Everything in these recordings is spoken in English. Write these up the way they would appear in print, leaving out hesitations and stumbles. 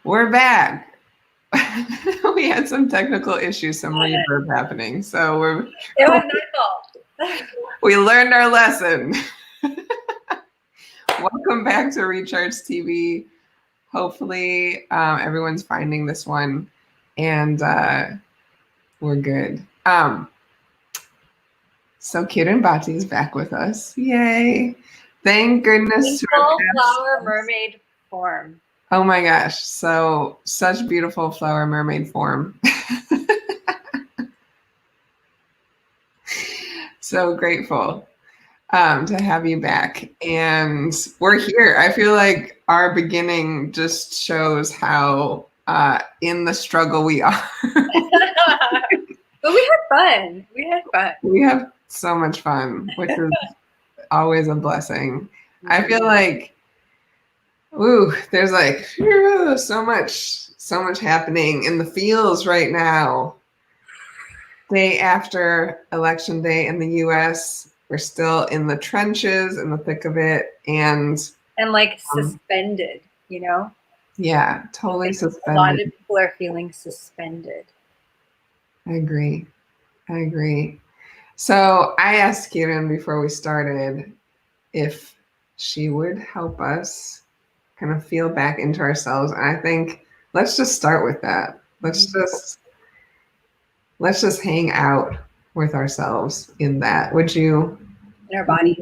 We're back. We had some technical issues, some reverb happening. So it was my fault. We learned our lesson. Welcome back to Recharge TV. Hopefully everyone's finding this one and we're good. So Kirin Bhatti is back with us. Yay. Thank goodness. Full flower mermaid form. Oh my gosh. So such beautiful flower mermaid form. So grateful to have you back. And we're here. I feel like our beginning just shows how in the struggle we are. But we had fun. We had fun. We have so much fun, which is always a blessing. I feel like, ooh, there's like so much happening in the feels right now. Day after election day in the US, we're still in the trenches, in the thick of it, and like suspended, you know? Yeah, totally suspended. A lot of people are feeling suspended. I agree. So I asked Kirin before we started if she would help us kind of feel back into ourselves. And I think let's just start with that. Let's just hang out with ourselves in that. Would you in our bodies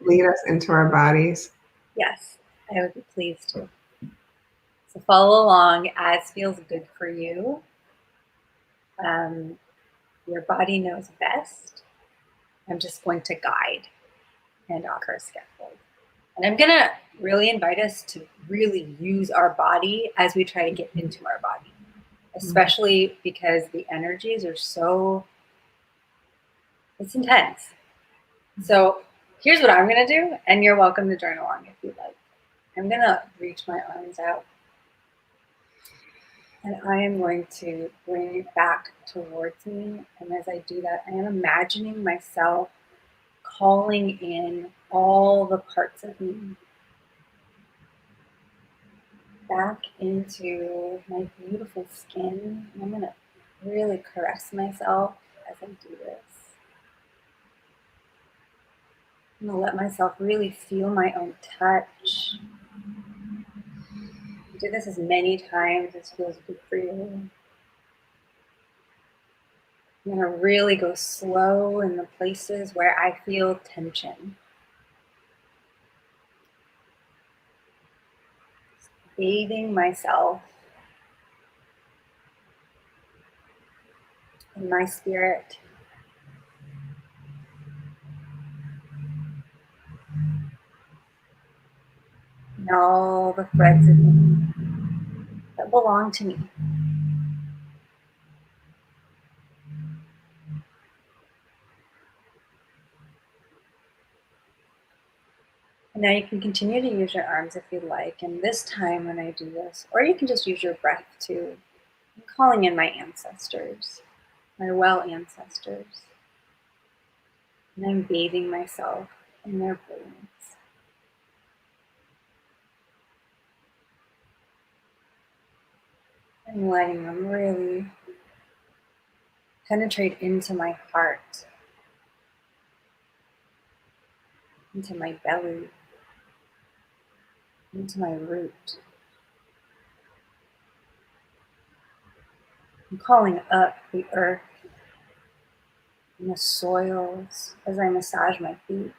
lead us into our bodies? Yes, I would be pleased to. So follow along as feels good for you. Your body knows best. I'm just going to guide and offer a scaffold. And I'm going to really invite us to really use our body as we try to get into our body, especially because the energies are it's intense. So here's what I'm going to do, and you're welcome to join along if you'd like. I'm going to reach my arms out, and I am going to bring it back towards me. And as I do that, I am imagining myself calling in all the parts of me back into my beautiful skin. And I'm going to really caress myself as I do this. I'm going to let myself really feel my own touch. Do this as many times as feels good for you. I'm going to really go slow in the places where I feel tension. Bathing myself in my spirit. And all the threads of me that belong to me. And now you can continue to use your arms if you'd like. And this time when I do this, or you can just use your breath too. I'm calling in my ancestors, my well ancestors. And I'm bathing myself in their brilliance. I'm letting them really penetrate into my heart, into my belly, into my root. I'm calling up the earth and the soils as I massage my feet.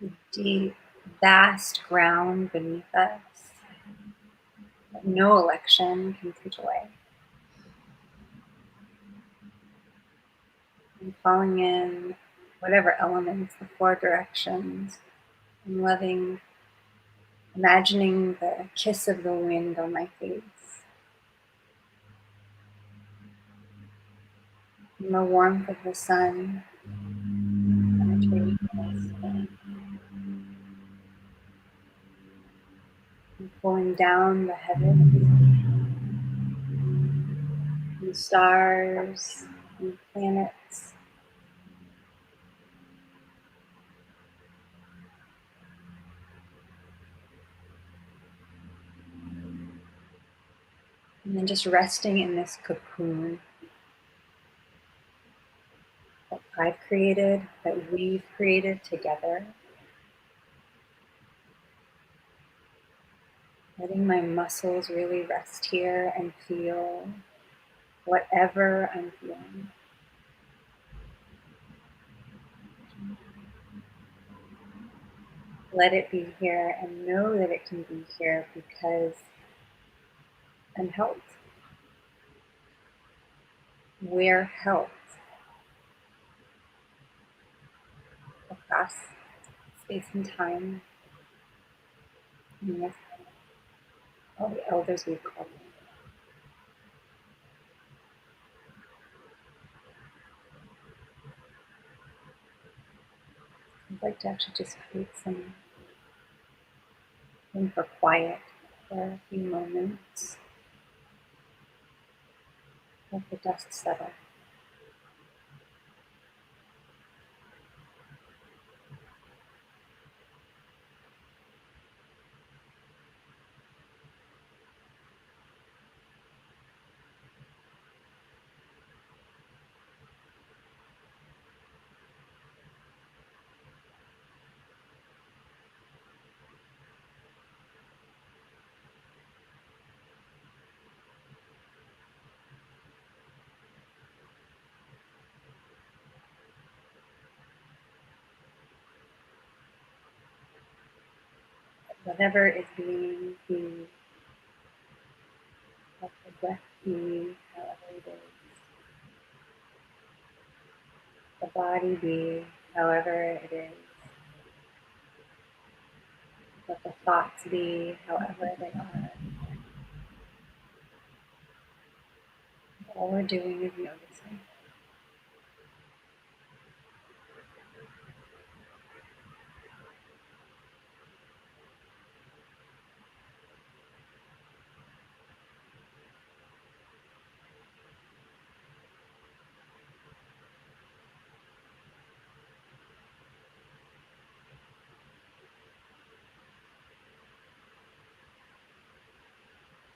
The deep, vast ground beneath us that no election can take away. I'm calling in whatever elements, the four directions. I'm loving, imagining the kiss of the wind on my face. And the warmth of the sun penetrating my skin. And pulling down the heavens, and stars, and planets. And then just resting in this cocoon that I've created, that we've created together. Letting my muscles really rest here and feel whatever I'm feeling. Let it be here and know that it can be here because I'm helped. We're helped across space and time. And with all the elders we've called in. I'd like to actually just create some room for quiet for a few moments. Let the dust settle. Whatever is being, be. Let the breath be, however it is. The body be, however it is. Let the thoughts be, however they are. All we're doing is noticing.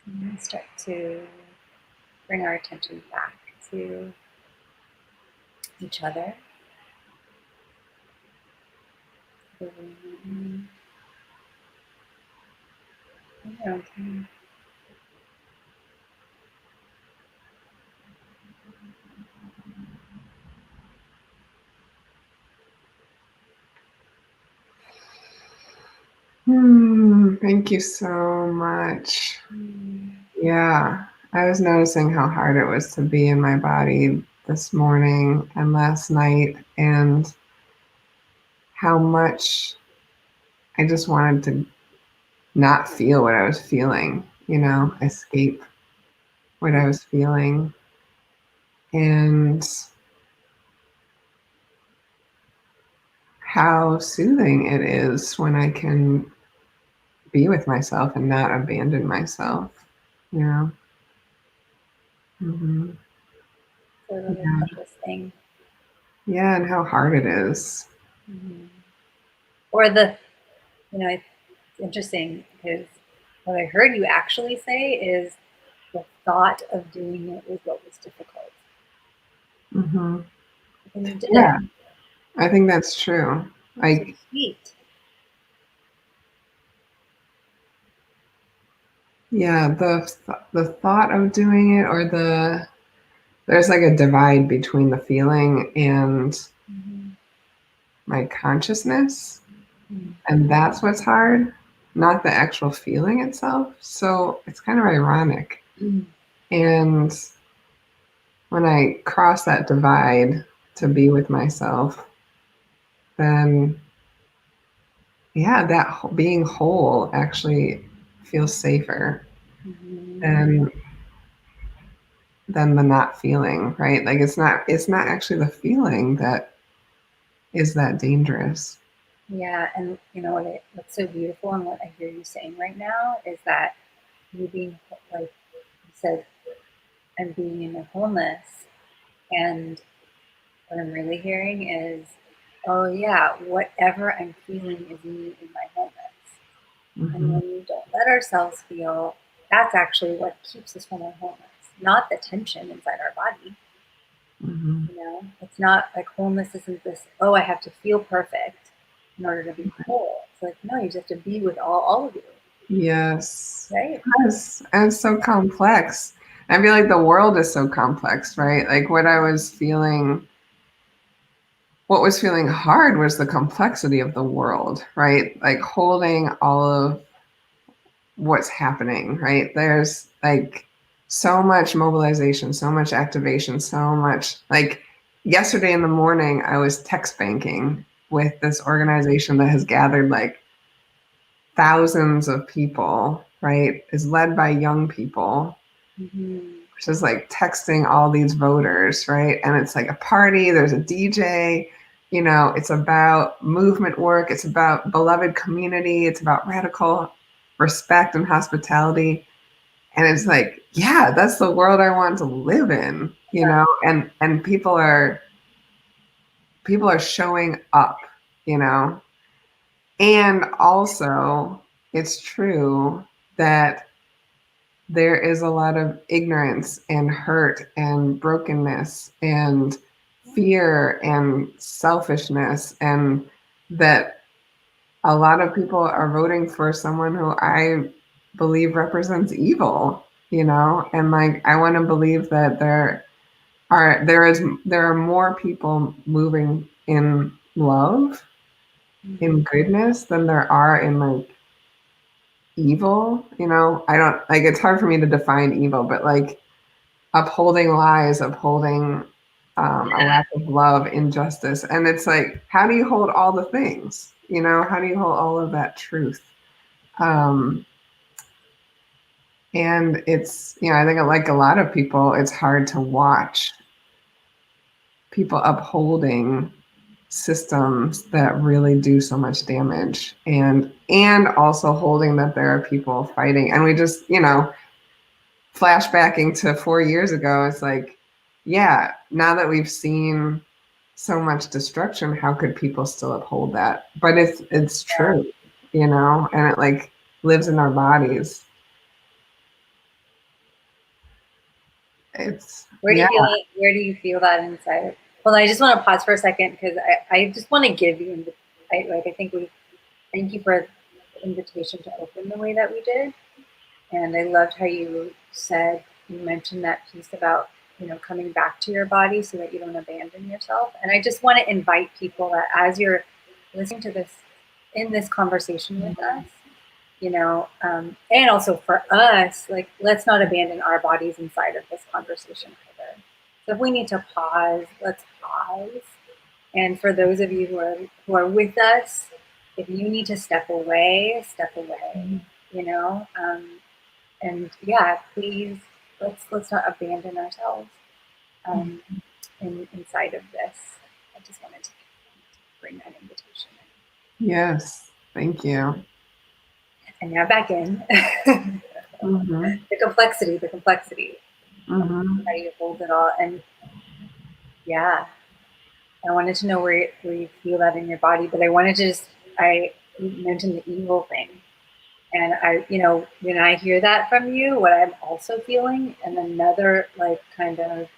And then start to bring our attention back to each other. In your own time. Thank you so much. Yeah, I was noticing how hard it was to be in my body this morning and last night, and how much I just wanted to not feel what I was feeling, escape what I was feeling. And how soothing it is when I can be with myself and not abandon myself, you know? hmm It's a really Yeah. precious thing. Yeah, and how hard it is. Or it's interesting because what I heard you actually say is the thought of doing it was what was difficult. hmm And you did it. Yeah, I think that's true. So Like, sweet. yeah, the thought of doing it, or there's like a divide between the feeling and my consciousness, and that's what's hard, not the actual feeling itself. So it's kind of ironic. And when I cross that divide to be with myself, then yeah, being whole actually feels safer than the not feeling, right? Like it's not actually the feeling that is that dangerous. Yeah, and what's so beautiful and what I hear you saying right now is that you being like you said, I'm being in a wholeness, and what I'm really hearing is, oh yeah, whatever I'm feeling is me in my wholeness. And hmm when we don't let ourselves feel That's actually what keeps us from our wholeness, not the tension inside our body. Mm-hmm. You know, it's not like wholeness isn't this, oh, I have to feel perfect in order to be whole. It's like, no, you just have to be with all of you. Yes. Right. Yes. And it's so complex. I feel like the world is so complex, right? Like what was feeling hard was the complexity of the world, right? Like holding all of what's happening, right? There's like so much mobilization, so much activation, so much like yesterday in the morning, I was text banking with this organization that has gathered like thousands of people, right? Is led by young people, which is like texting all these voters, right? And it's like a party, there's a DJ, it's about movement work, it's about beloved community, it's about radical respect and hospitality. And it's like, yeah, that's the world I want to live in, and people are showing up, and also it's true that there is a lot of ignorance and hurt and brokenness and fear and selfishness, and that a lot of people are voting for someone who I believe represents evil, and like I want to believe that there are more people moving in love, in goodness, than there are in like evil. I don't like, it's hard for me to define evil, but like upholding lies, upholding a lack of love, injustice. And it's like, how do you hold all the things? How do you hold all of that truth? And it's, I think like a lot of people, it's hard to watch people upholding systems that really do so much damage, and also holding that there are people fighting. And we just, flashbacking to 4 years ago, it's like, yeah, now that we've seen so much destruction, how could people still uphold that? But it's true, and it like lives in our bodies. It's Where do you feel that inside? Well, I just want to pause for a second because I just want to give you, I think we thank you for the invitation to open the way that we did. And I loved how you mentioned that piece about, coming back to your body so that you don't abandon yourself. And I just want to invite people that as you're listening to this, in this conversation with us, and also for us, like, let's not abandon our bodies inside of this conversation either. So if we need to pause, let's pause. And for those of you who are with us, if you need to step away, step away. And yeah, please, let's not abandon ourselves inside of this. I just wanted to bring that invitation in. Yes, thank you. And now back in. Mm-hmm. The complexity. Mm-hmm. How you hold it all. And yeah, I wanted to know where you feel that in your body, but I mentioned the evil thing. And when I hear that from you, what I'm also feeling, and another like kind of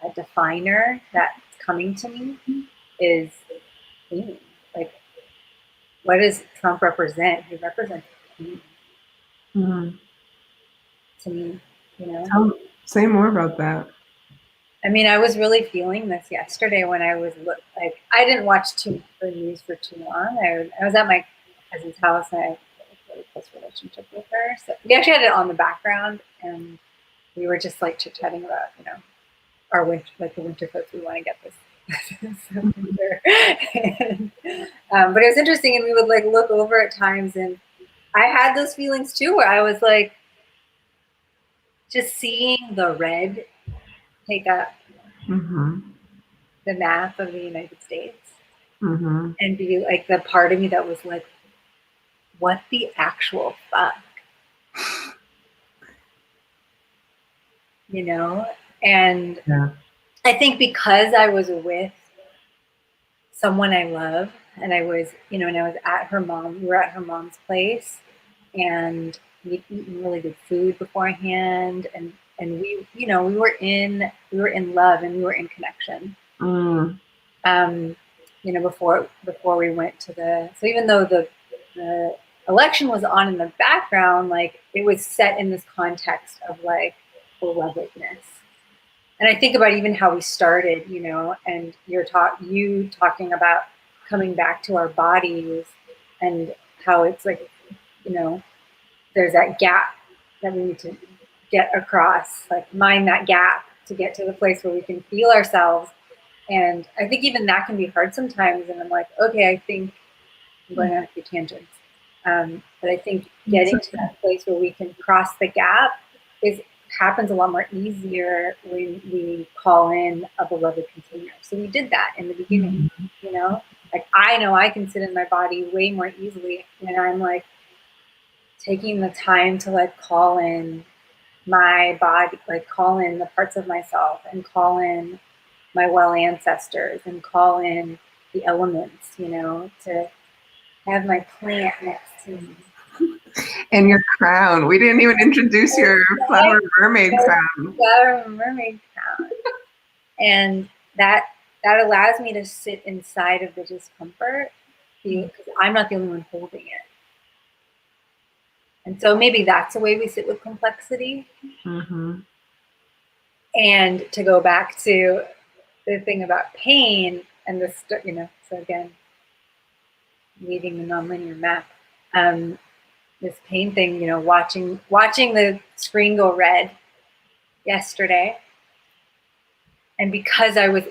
a definer that's coming to me is pain. Like, what does Trump represent? He represents pain. Mm-hmm. To me, Say more about that. I mean, I was really feeling this yesterday when I was like, I didn't watch the news for too long. I was at my cousin's house and I have a really close relationship with her. So we actually had it on the background and we were just like chit chatting about, our winter, like the winter coats we want to get this winter. And, but it was interesting, and we would like look over at times, and I had those feelings too, where I was like, just seeing the red take up the map of the United States, and be like the part of me that was like, what the actual fuck, And yeah. I think because I was with someone I love, and I was, and I was at we were at her mom's place, and we'd eaten really good food beforehand, and we, you know, we were in love and we were in connection. Mm. You know, before we went to so even though the election was on in the background, like it was set in this context of like belovedness. And I think about even how we started, you know, and you talking about coming back to our bodies and how it's like, you know, there's that gap that we need to get across, like mind that gap to get to the place where we can feel ourselves. And I think even that can be hard sometimes. And I'm like, okay, I think I'm going on a few tangents. But I think getting to that place where we can cross the gap happens a lot more easier when we call in a beloved container. So we did that in the beginning, you know? Like I know I can sit in my body way more easily when I'm like taking the time to like call in my body, like call in the parts of myself and call in my well ancestors and call in the elements, you know, to have my plant next to me. And your crown. We didn't even introduce your flower mermaid crown. Flower mermaid crown. And that allows me to sit inside of the discomfort because I'm not the only one holding it. And so maybe that's a way we sit with complexity. Mm-hmm. And to go back to the thing about pain and this, you know, so again, leaving the nonlinear map, this pain thing, you know, watching the screen go red yesterday. And because I was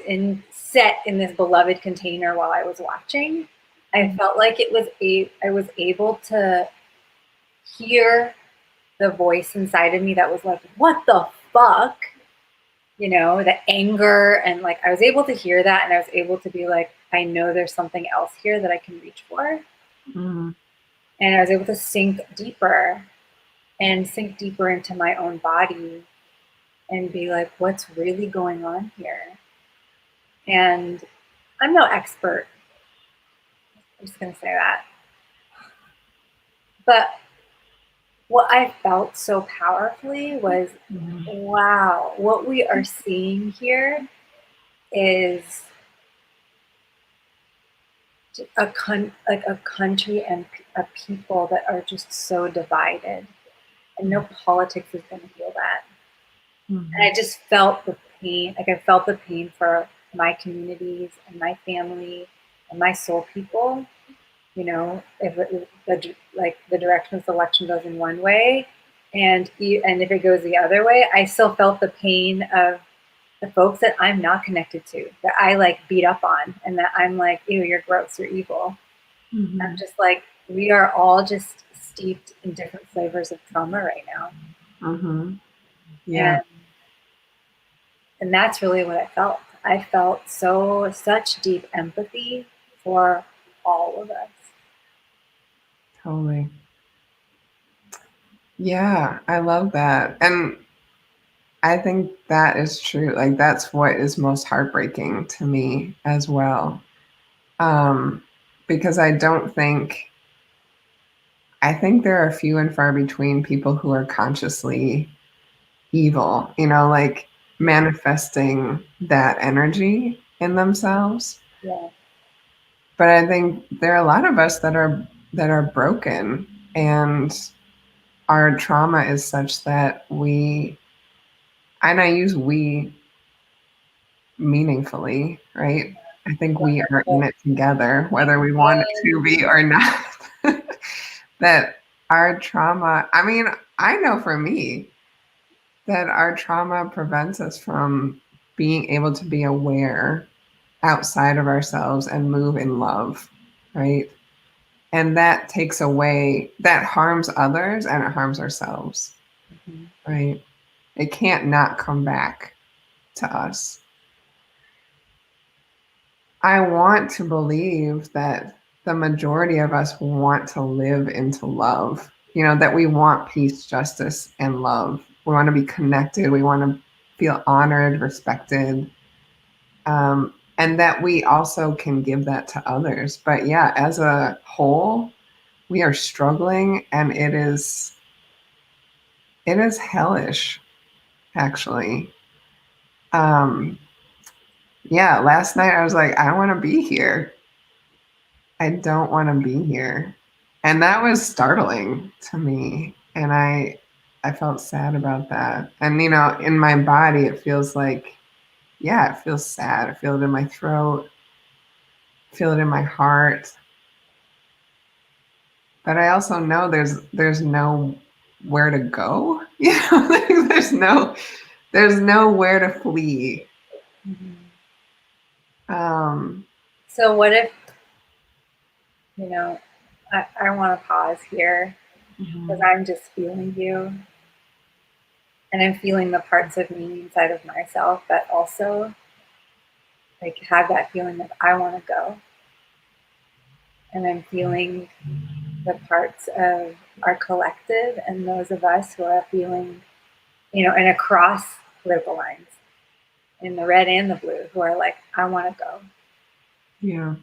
set in this beloved container while I was watching, I felt like I was able to hear the voice inside of me that was like, what the fuck? You know, the anger, and like I was able to hear that, and I was able to be like, I know there's something else here that I can reach for. Mm-hmm. And I was able to sink deeper into my own body and be like, what's really going on here? And I'm no expert. I'm just going to say that. But what I felt so powerfully was, wow, what we are seeing here is a country and a people that are just so divided, and no politics is going to heal that. And I just felt the pain. Like I felt the pain for my communities and my family and my soul people. You know, if the direction of the election goes in one way, and if it goes the other way, I still felt the pain of the folks that I'm not connected to, that I like beat up on, and that I'm like, ew, you're gross, you're evil. Mm-hmm. I'm just like, we are all just steeped in different flavors of trauma right now. Mm-hmm. Yeah. And that's really what I felt. I felt such deep empathy for all of us. Totally. Yeah, I love that. And I think that is true. Like that's what is most heartbreaking to me as well. Because I think there are few and far between people who are consciously evil, you know, like manifesting that energy in themselves. Yeah. But I think there are a lot of us that are broken, and our trauma is such that and I use we meaningfully, right? I think we are in it together, whether we want it to be or not. That our trauma, I mean, I know for me that our trauma prevents us from being able to be aware outside of ourselves and move in love, right? And that that harms others and it harms ourselves, right? It can't not come back to us. I want to believe that the majority of us want to live into love, you know, that we want peace, justice, and love. We want to be connected. We want to feel honored, respected, and that we also can give that to others. But yeah, as a whole, we are struggling, and it is It is hellish, actually. Um, yeah, last night I was like, I want to be here. I don't want to be here. And that was startling to me. And I felt sad about that. And in my body it feels like, yeah, it feels sad. I feel it in my throat, I feel it in my heart. But I also know there's no where to go. Like, there's nowhere to flee. Mhm. Um, So what if, I want to pause here because mhm. I'm just feeling you, and I'm feeling the parts of me inside of myself that also like have that feeling of I want to go, and I'm feeling the parts of our collective and those of us who are feeling, and across political lines, in the red and the blue, who are like, I want to go. Yeah.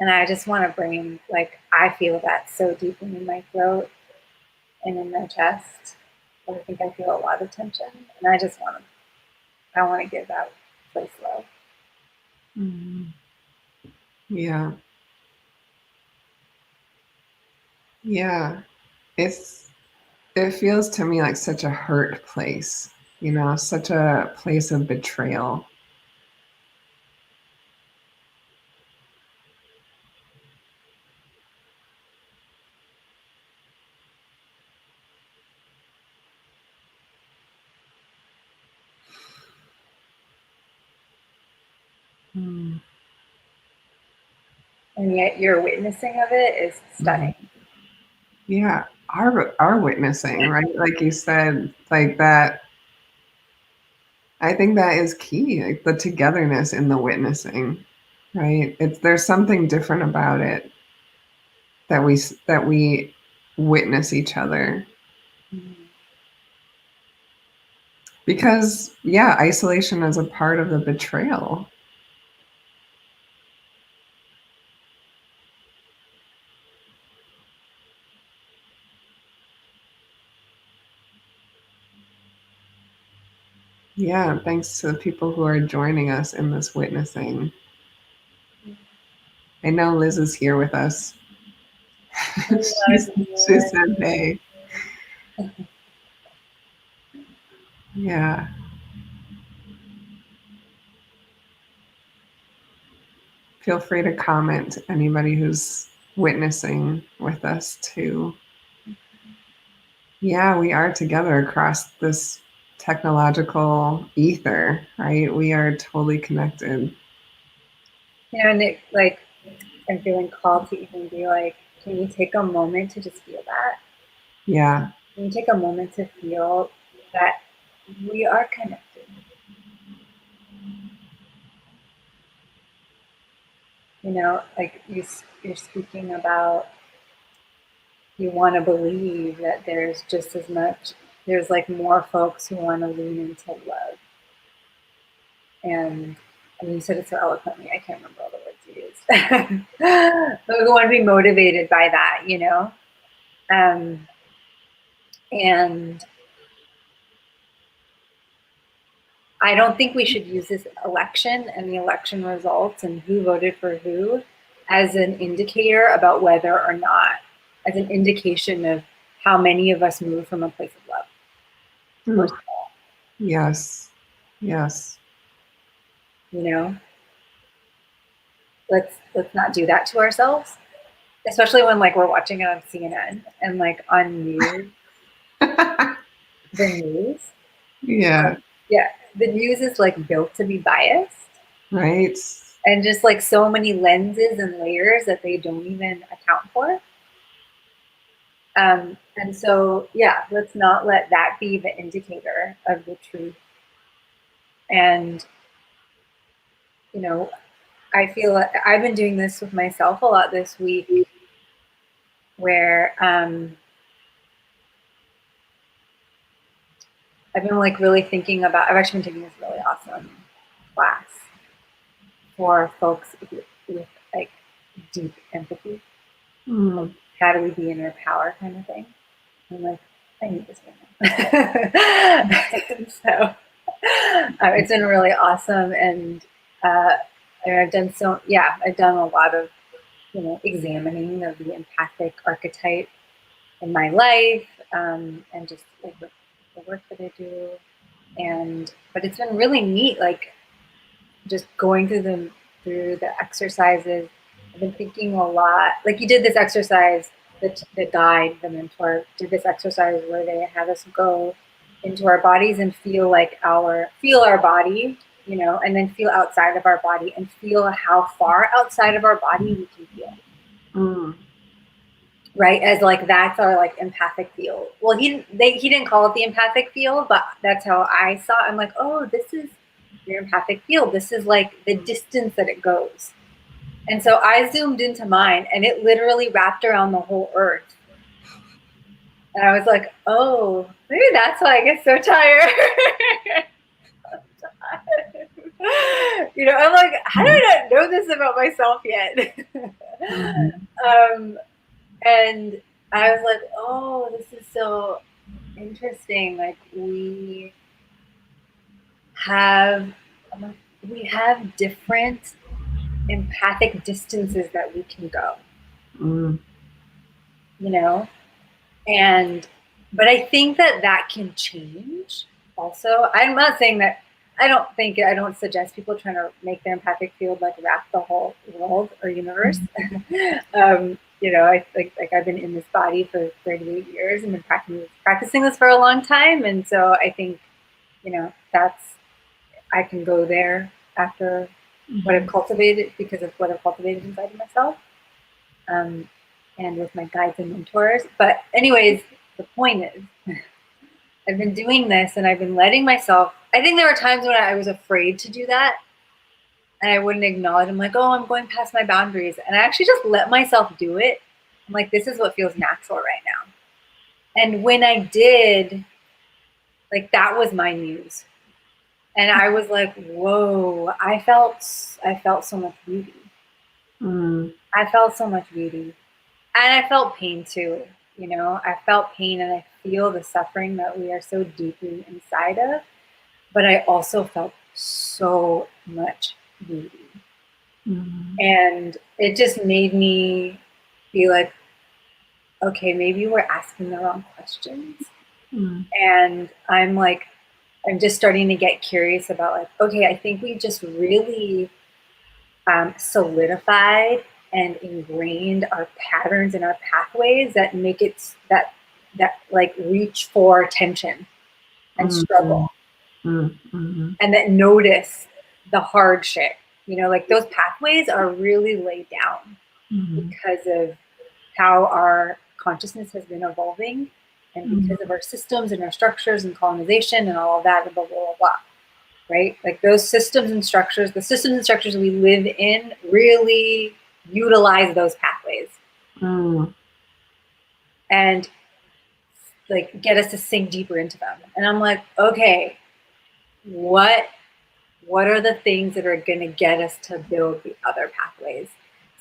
And I just want to bring, like, I feel that so deeply in my throat and in my chest. I think I feel a lot of tension, and I want to give that place love. Mhm. Yeah. Yeah. It feels to me like such a hurt place, such a place of betrayal. Mm. And yet your witnessing of it is Mhm. stunning. Yeah. Our witnessing, right? Like you said, like that. I think that is key, like the togetherness in the witnessing, right? There's something different about it that we witness each other. Mhm. Because, yeah, isolation is a part of the betrayal. Yeah, thanks to the people who are joining us in this witnessing. I know Liz is here with us. She said hey. Yeah. Feel free to comment, anybody who's witnessing with us too. Yeah, we are together across this technological ether, right? We are totally connected. And it, like, I'm feeling called to even be like, can you take a moment to just feel that? Yeah. Can you take a moment to feel that we are connected? Like you're speaking about, you want to believe that there's just as much, there's like more folks who want to lean into love. And I mean, you said it so eloquently, I can't remember all the words you used. But who want to be motivated by that. Um, and I don't think we should use this election and the election results and who voted for who as an indicator about whether or not, as an indication of how many of us move from a place of love. Ooh, First of all, yes. Yes. you know, let's not do that to ourselves, especially when like we're watching it on CNN and like on news, the news, Yeah. yeah, the news is like built to be biased, Right. and just like so many lenses and layers that they don't even account for. And so, yeah, let's not let that be the indicator of the truth. And, you know, I feel like I've been doing this with myself a lot this week where I've been like really thinking about, I've actually been taking this really awesome class for folks with like deep empathy. Like, Mm. how do we be in our power kind of thing? And like, I need this right now. So it's been really awesome, and I've done I've done a lot of examining of the empathic archetype in my life, and just like with the work that I do, but it's been really neat, like just going through the exercises. I've been thinking a lot. Like you did this exercise, the guide, the mentor did this exercise where they had us go into our bodies and feel our body, and then feel outside of our body and feel how far outside of our body we can feel. Mm. Right, as like that's our like empathic field. Well, he didn't call it the empathic field, but that's how I saw it. I'm like, oh, this is your empathic field. This is like the distance that it goes. And so I zoomed into mine, and it literally wrapped around the whole earth. And I was like, oh, maybe that's why I get so tired. I'm like, how do I not know this about myself yet? And I was like, oh, this is so interesting. Like we have different empathic distances that we can go. But I think that can change also. I'm not saying that I don't suggest people trying to make their empathic field like wrap the whole world or universe. I like I've been in this body for 38 years and been practicing this for a long time, and so I think I can go there after what I've cultivated, because of what I've cultivated inside of myself, and with my guides and mentors. But anyways, the point is, I've been doing this and I've been letting myself. I think there were times when I was afraid to do that, and I wouldn't acknowledge. I'm like, oh, I'm going past my boundaries, and I actually just let myself do it. I'm like, this is what feels natural right now. And when I did, like that was my muse. And I was like, whoa, I felt so much beauty. I felt so much beauty. And I felt pain too. I felt pain, and I feel the suffering that we are so deeply inside of. But I also felt so much beauty. And it just made me be like, okay, maybe we're asking the wrong questions. And I'm just starting to get curious about like, okay, I think we just really solidified and ingrained our patterns and our pathways that make it that like reach for attention and struggle, and that notice the hard shit. Like those pathways are really laid down because of how our consciousness has been evolving, and because of our systems and our structures and colonization and all of that, and blah, blah, blah, blah. Right? Like those the systems and structures we live in really utilize those pathways. And like get us to sink deeper into them. And I'm like, okay, what are the things that are going to get us to build the other pathways,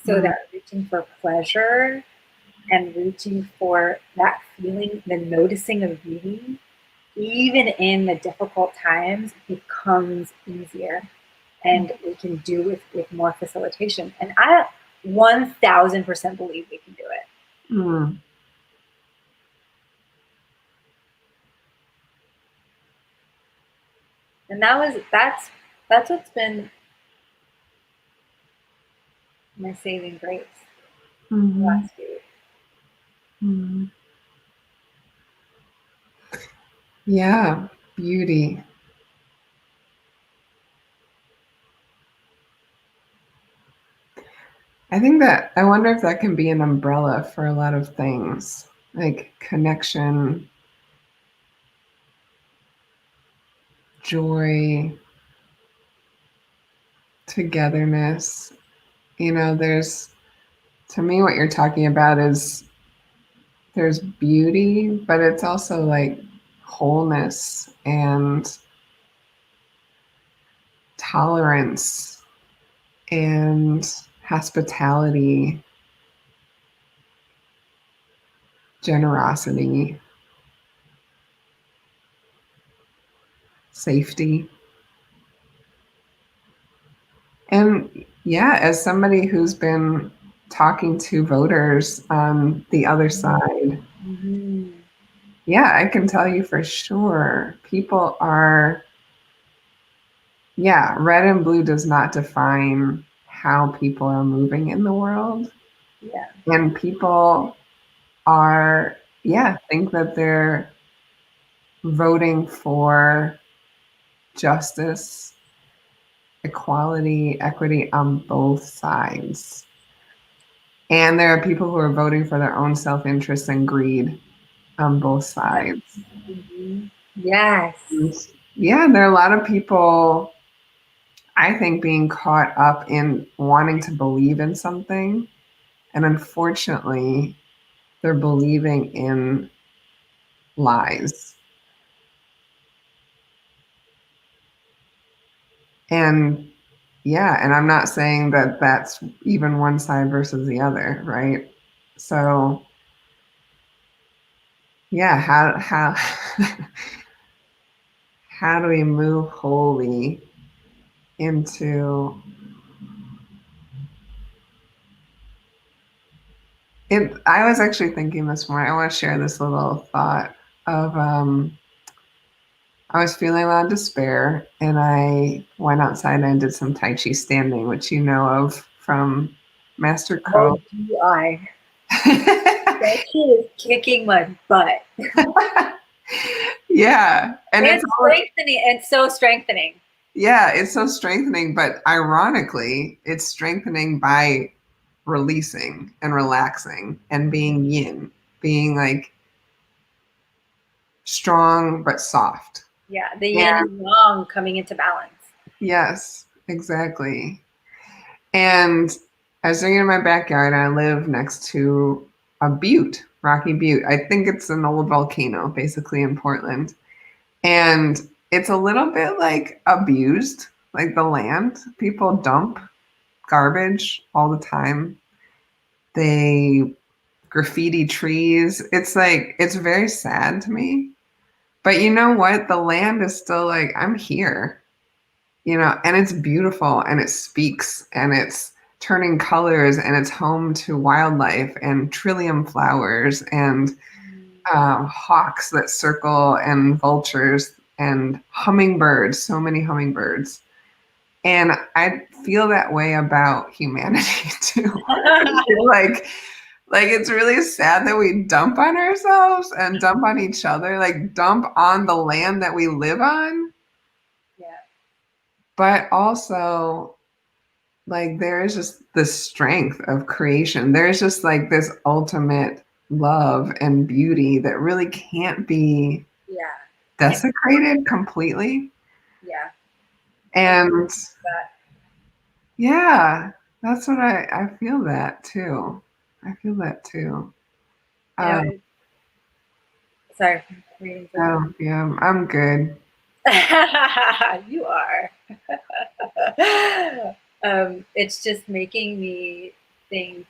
so that reaching for pleasure and reaching for that feeling, the noticing of beauty, even in the difficult times, becomes easier, and we can do with more facilitation. And I 1000% believe we can do it. And that's what's been my saving grace last week. Yeah, beauty. I wonder if that can be an umbrella for a lot of things, like connection, joy, togetherness. To me, what you're talking about is there's beauty, but it's also like wholeness and tolerance and hospitality, generosity. safety. And yeah, as somebody who's been talking to voters on the other side, Mm-hmm. yeah, I can tell you for sure people are, yeah, red and blue does not define how people are moving in the world. Yeah. And people are, yeah, think that they're voting for justice, equality, equity on both sides. And there are people who are voting for their own self interest and greed on both sides. Mm-hmm. Yes. And yeah, there are a lot of people, I think, being caught up in wanting to believe in something. And unfortunately, they're believing in lies. And yeah, and I'm not saying that that's even one side versus the other, right? So yeah, how how do we move wholly into it? I was actually thinking this morning, I want to share this little thought of I was feeling a lot of despair and I went outside and I did some Tai Chi standing, which you know of from Master Oh, Co. do I? That shit is kicking my butt. Yeah. And And it's all, strengthening, and so strengthening. yeah, it's so strengthening, but ironically, it's strengthening by releasing and relaxing and being yin, being like strong but soft. Yeah, the yin And and yang coming into balance. yes, exactly. And I was sitting in my backyard. I live next to a butte, Rocky Butte. I think it's an old volcano, basically in Portland. And it's a little bit like abused, like the land. People dump garbage all the time. They graffiti trees. It's like, it's very sad to me. But you know what? The land is still like, I'm here, and it's beautiful and it speaks and it's turning colors and it's home to wildlife and trillium flowers and hawks that circle and vultures and hummingbirds, so many hummingbirds. And I feel that way about humanity too. I feel like it's really sad that we dump on ourselves and dump on each other, like dump on the land that we live on, Yeah. but also like there is just the strength of creation. There's just like this ultimate love and beauty that really can't be Yeah. desecrated completely. Yeah. And That. yeah, that's what I feel that too. I feel that too. You know, Um, sorry, reading something. oh, yeah, I'm good. You are. It's just making me think.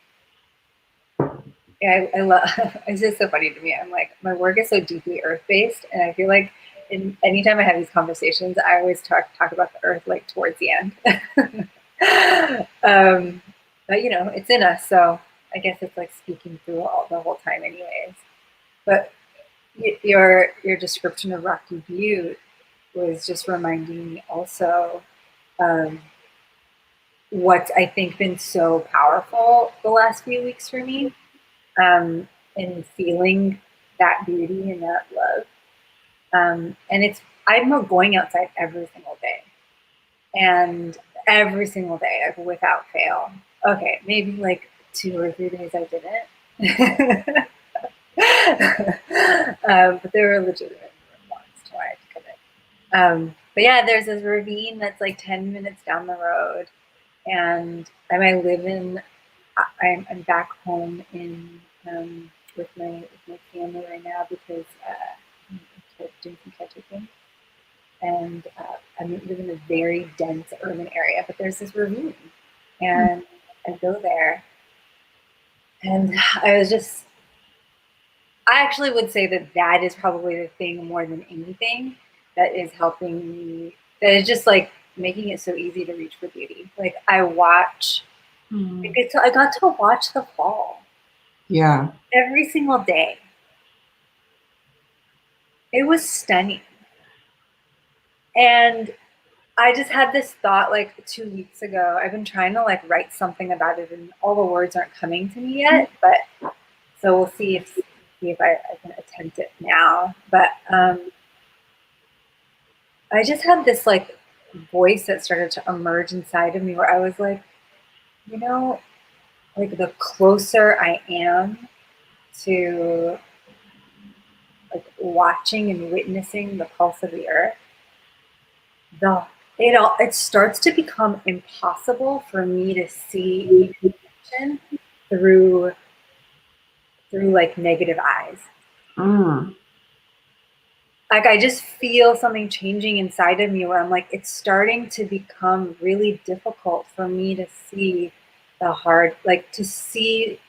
Yeah, I love. It's just so funny to me. I'm like, my work is so deeply earth based, and I feel like, anytime I have these conversations, I always talk about the earth like towards the end. But it's in us, so I guess it's like speaking through all the whole time, anyways. But your description of Rocky Butte was just reminding me also um, what's I think been so powerful the last few weeks for me, in feeling that beauty and that love. And I'm going outside every single day, and every single day, like, without fail. Okay, maybe like 2 or 3 days I didn't. But there were legitimate ones to why I had to commit. But yeah, there's this ravine that's like 10 minutes down the road, and I live in. I'm back home in with my family right now because I'm doing some caretaking, and I live in a very dense urban area. But there's this ravine, and I go there, and I actually would say that is probably the thing more than anything. that is helping me, that is just like making it so easy to reach for beauty. Like I watch, I got to watch the fall. Yeah. Every single day. It was stunning. And I just had this thought like 2 weeks ago. I've been trying to like write something about it and all the words aren't coming to me yet, but so we'll see if I can attempt it now. But I just had this like voice that started to emerge inside of me where I was like, you know, like the closer I am to like watching and witnessing the pulse of the earth, the it starts to become impossible for me to see emotion through like negative eyes. Mm. Like I just feel something changing inside of me where I'm like, it's starting to become really difficult for me to see the hard, like to see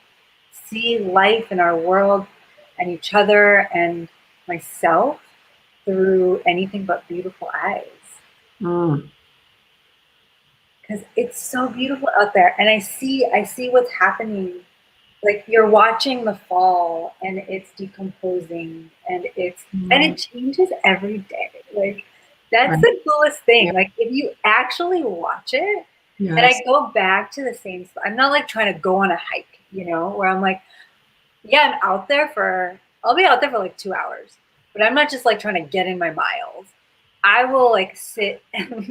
life in our world and each other and myself through anything but beautiful eyes. Mm. Because it's so beautiful out there, and I see what's happening. Like you're watching the fall and it's decomposing and it changes every day. Like that's the coolest thing. Yeah. Like if you actually watch it, Yes. and I go back to the same spot. I'm not like trying to go on a hike, where I'm like, yeah, I'll be out there for like 2 hours, but I'm not just like trying to get in my miles. I will like sit and,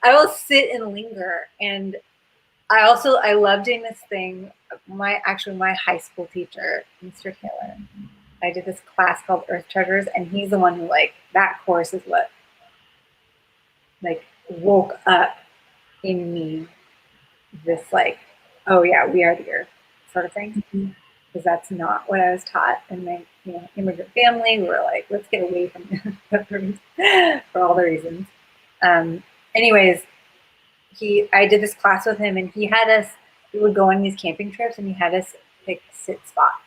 I will sit and linger. And I love doing this thing. My high school teacher, Mr. Taylor, I did this class called Earth Treasures, and he's the one who like, that course is what like woke up in me this like, oh yeah, we are the earth sort of thing. Because that's not what I was taught in my immigrant family. We were like, let's get away from for all the reasons. Anyways, I did this class with him, and he would go on these camping trips, and he had us pick sit spots.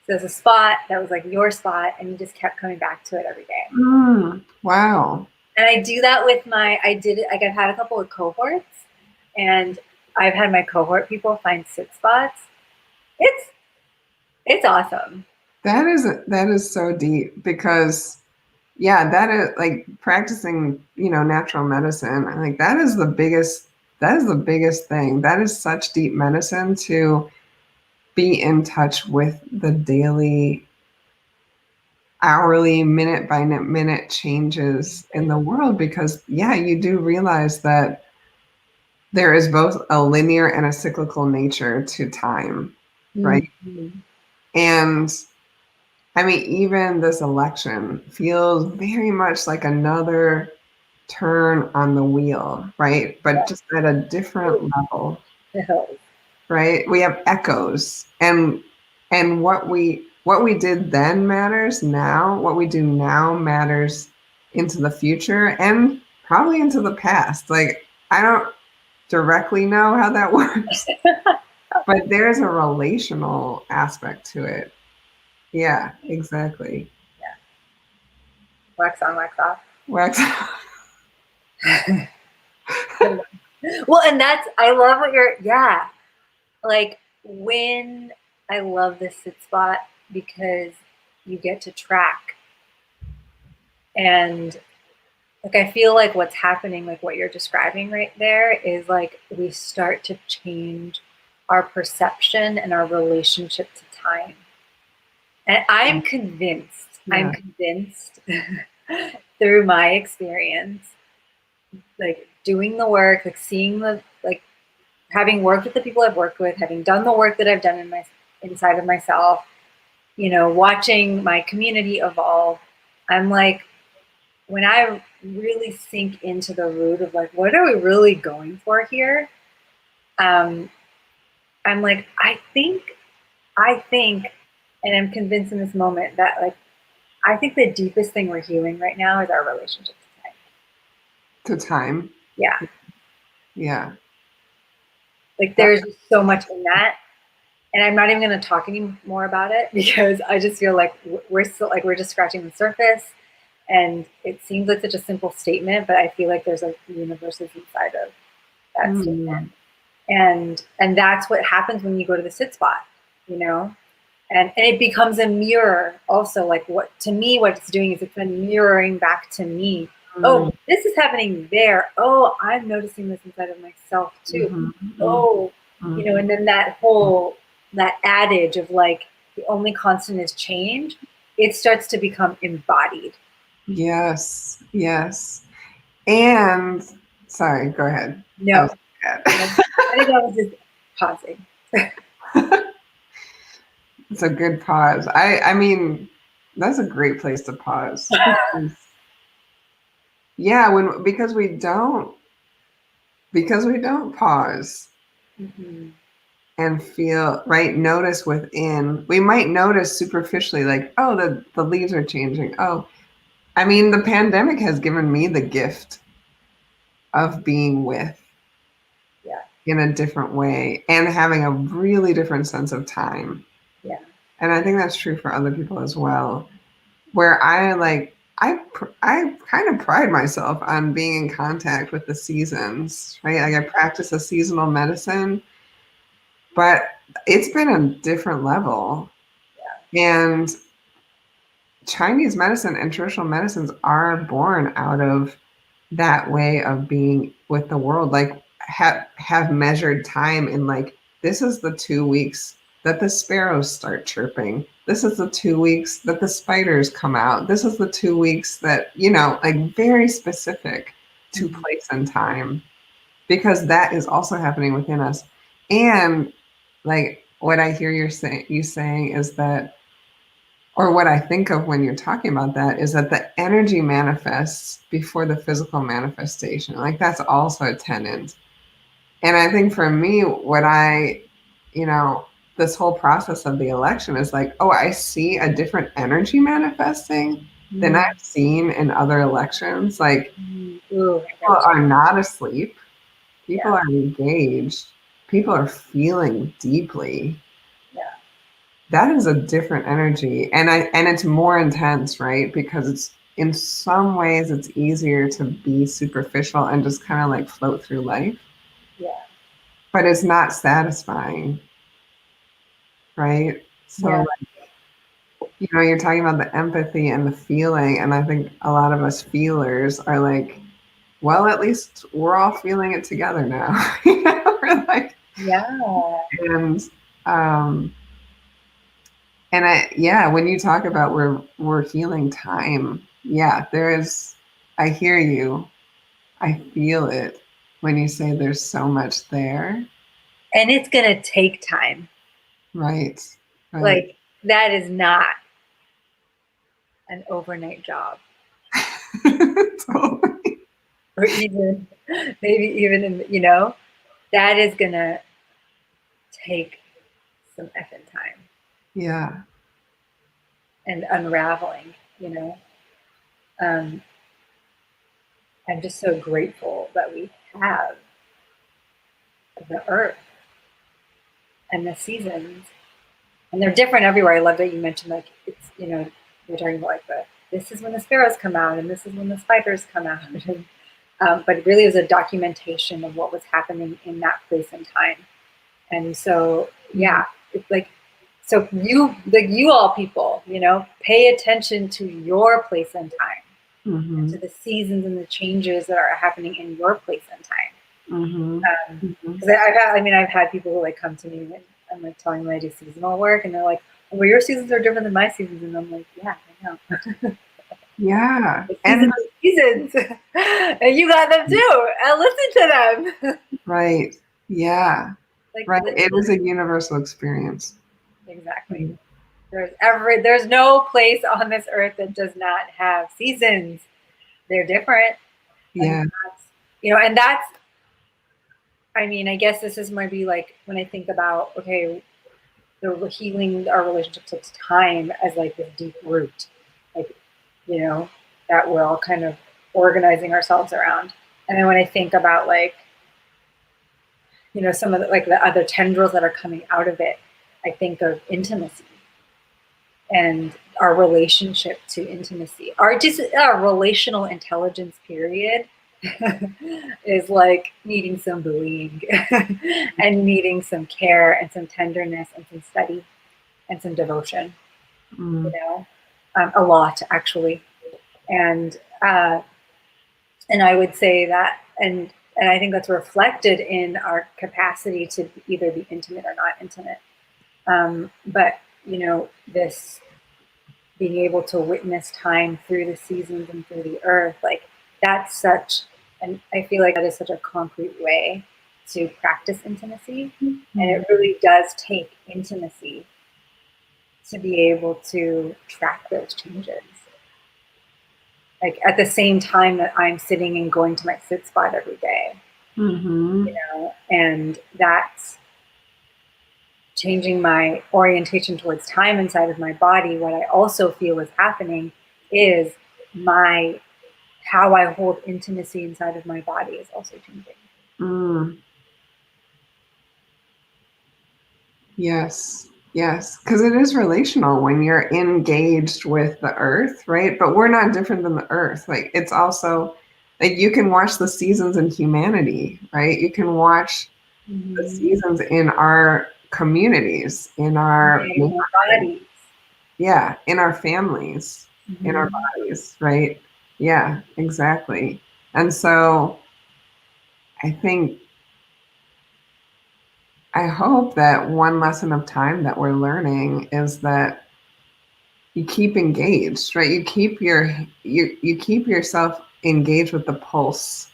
So there's a spot that was like your spot, and you just kept coming back to it every day. Wow. And I do that with I've had a couple of cohorts, and I've had my cohort people find sit spots. It's awesome. That is so deep because that is like practicing, natural medicine. I think that is the biggest thing. That is such deep medicine to be in touch with the daily, hourly, minute by minute changes in the world, because you do realize that there is both a linear and a cyclical nature to time, right? Mm-hmm. And I mean, even this election feels very much like another turn on the wheel, right? But just at a different level, right? We have echoes, and what we did then matters now. What we do now matters into the future and probably into the past. Like, I don't directly know how that works, but there's a relational aspect to it. Yeah, exactly. Yeah. Wax on, wax off. Wax. Well, and I love what like when I love this sit spot because you get to track, and like I feel like what's happening, like what you're describing right there, is like we start to change our perception and our relationship to time. And I'm convinced through my experience, like doing the work, like seeing like having worked with the people I've worked with, having done the work that I've done inside of myself, watching my community evolve, I'm like, when I really sink into the root of like, what are we really going for here? I'm like, I think, and I'm convinced in this moment that like, I think the deepest thing we're healing right now is our relationship to time. To time. Yeah. Yeah. Like there's so much in that. And I'm not even going to talk anymore about it because I just feel like we're still like, we're just scratching the surface. And it seems like such a simple statement, but I feel like there's like universes inside of that statement. And that's what happens when you go to the sit spot, you know? And it becomes a mirror also, like what to me what it's doing is it's been mirroring back to me. Oh, this is happening there. Oh, I'm noticing this inside of myself too. Oh, you know, and then that adage of like the only constant is change, it starts to become embodied. Yes, yes. And sorry, go ahead. No, I think I was just pausing. It's a good pause. I mean, that's a great place to pause. Yeah, because we don't pause and feel, right, notice within. We might notice superficially like, oh, the leaves are changing. Oh, I mean, the pandemic has given me the gift of being with in a different way and having a really different sense of time. Yeah. And I think that's true for other people as well, where I kind of pride myself on being in contact with the seasons, right? Like I practice a seasonal medicine, but it's been a different level. And Chinese medicine and traditional medicines are born out of that way of being with the world. Like have measured time in like, this is the 2 weeks that the sparrows start chirping. This is the 2 weeks that the spiders come out. This is the 2 weeks that, you know, like very specific to place and time, because that is also happening within us. And like what I hear you saying is that, or what I think of when you're talking about that, is that the energy manifests before the physical manifestation. Like that's also a tenet. And I think for me, you know, this whole process of the election is like, oh, I see a different energy manifesting than I've seen in other elections. Like people are not asleep. People are engaged. People are feeling deeply. That is a different energy, and it's more intense, right? Because it's in some ways it's easier to be superficial and just kind of like float through life. But it's not satisfying, right? So like, you know, you're talking about the empathy and the feeling, and I think a lot of us feelers are like, well, at least we're all feeling it together now. You know, we're like, um and when you talk about we're healing time, I hear you. I feel it when you say there's so much there. And it's gonna take time. Right. Like that is not an overnight job. Totally. Or even maybe even in, you know, that is gonna take some effing time. Yeah. And unraveling, you know. I'm just so grateful that we have the earth and the seasons, and they're different everywhere. I love that you mentioned like it's, you know, you're talking about like this is when the sparrows come out and this is when the spiders come out. But it really was a documentation of what was happening in that place and time. And so it's like, so you all people, you know, pay attention to your place and time, to the seasons and the changes that are happening in your place and time. Because I've had people who like come to me and I'm like telling them I do seasonal work, and they're like, well, your seasons are different than my seasons, and I'm like, yeah, I know. Yeah. And seasons, and you got them too, and listen to them. Right. Yeah. Like, right. It is a universal experience. Exactly. There's no place on this earth that does not have seasons. They're different. Yeah. And that's, I mean, I guess this is maybe like when I think about, okay, the healing our relationships to time as like this deep root, like, you know, that we're all kind of organizing ourselves around. And then when I think about like, you know, some of the, like the other tendrils that are coming out of it, I think of intimacy and our relationship to intimacy, our relational intelligence period is like needing some bullying and needing some care and some tenderness and some study and some devotion, you know, a lot actually. And I would say that, and I think that's reflected in our capacity to either be intimate or not intimate. But you know, this being able to witness time through the seasons and through the earth, like that's such, and I feel like that is such a concrete way to practice intimacy. And it really does take intimacy to be able to track those changes. Like at the same time that I'm sitting and going to my sit spot every day, you know, and that's changing my orientation towards time inside of my body. What I also feel is happening is how I hold intimacy inside of my body is also changing. Yes. Yes, because it is relational when you're engaged with the earth, right? But we're not different than the earth. Like it's also like you can watch the seasons in humanity, right? You can watch the seasons in our communities, in our bodies. Yeah, in our families, in our bodies, right? Yeah, exactly. And so I hope that one lesson of time that we're learning is that you keep engaged, right? You keep yourself engaged with the pulse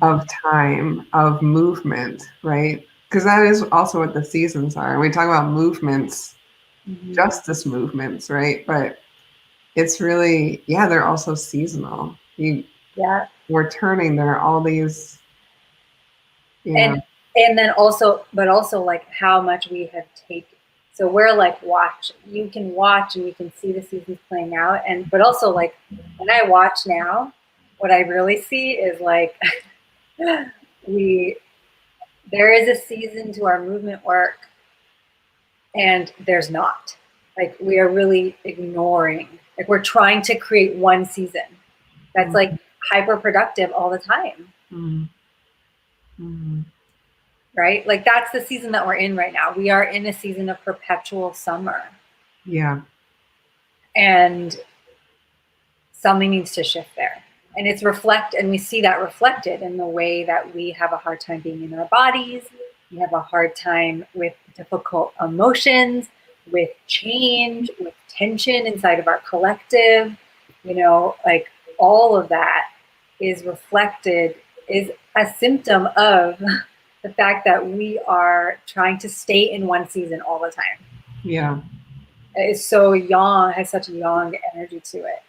of time, of movement, right? Because that is also what the seasons are. We talk about movements, justice movements, right? But it's really, yeah, they're also seasonal. We're turning, there are all these, and then also, but also like how much we have taken. So we're like, you can watch and you can see the seasons playing out. But also like when I watch now, what I really see is like, there is a season to our movement work and there's not. Like we are really ignoring, like we're trying to create one season that's like hyper productive all the time. Right? Like that's the season that we're in right now. We are in a season of perpetual summer. Yeah. And something needs to shift there. And and we see that reflected in the way that we have a hard time being in our bodies. We have a hard time with difficult emotions, with change, with tension inside of our collective. You know, like all of that is a symptom of the fact that we are trying to stay in one season all the time. Yeah. It's so young, has such a young energy to it.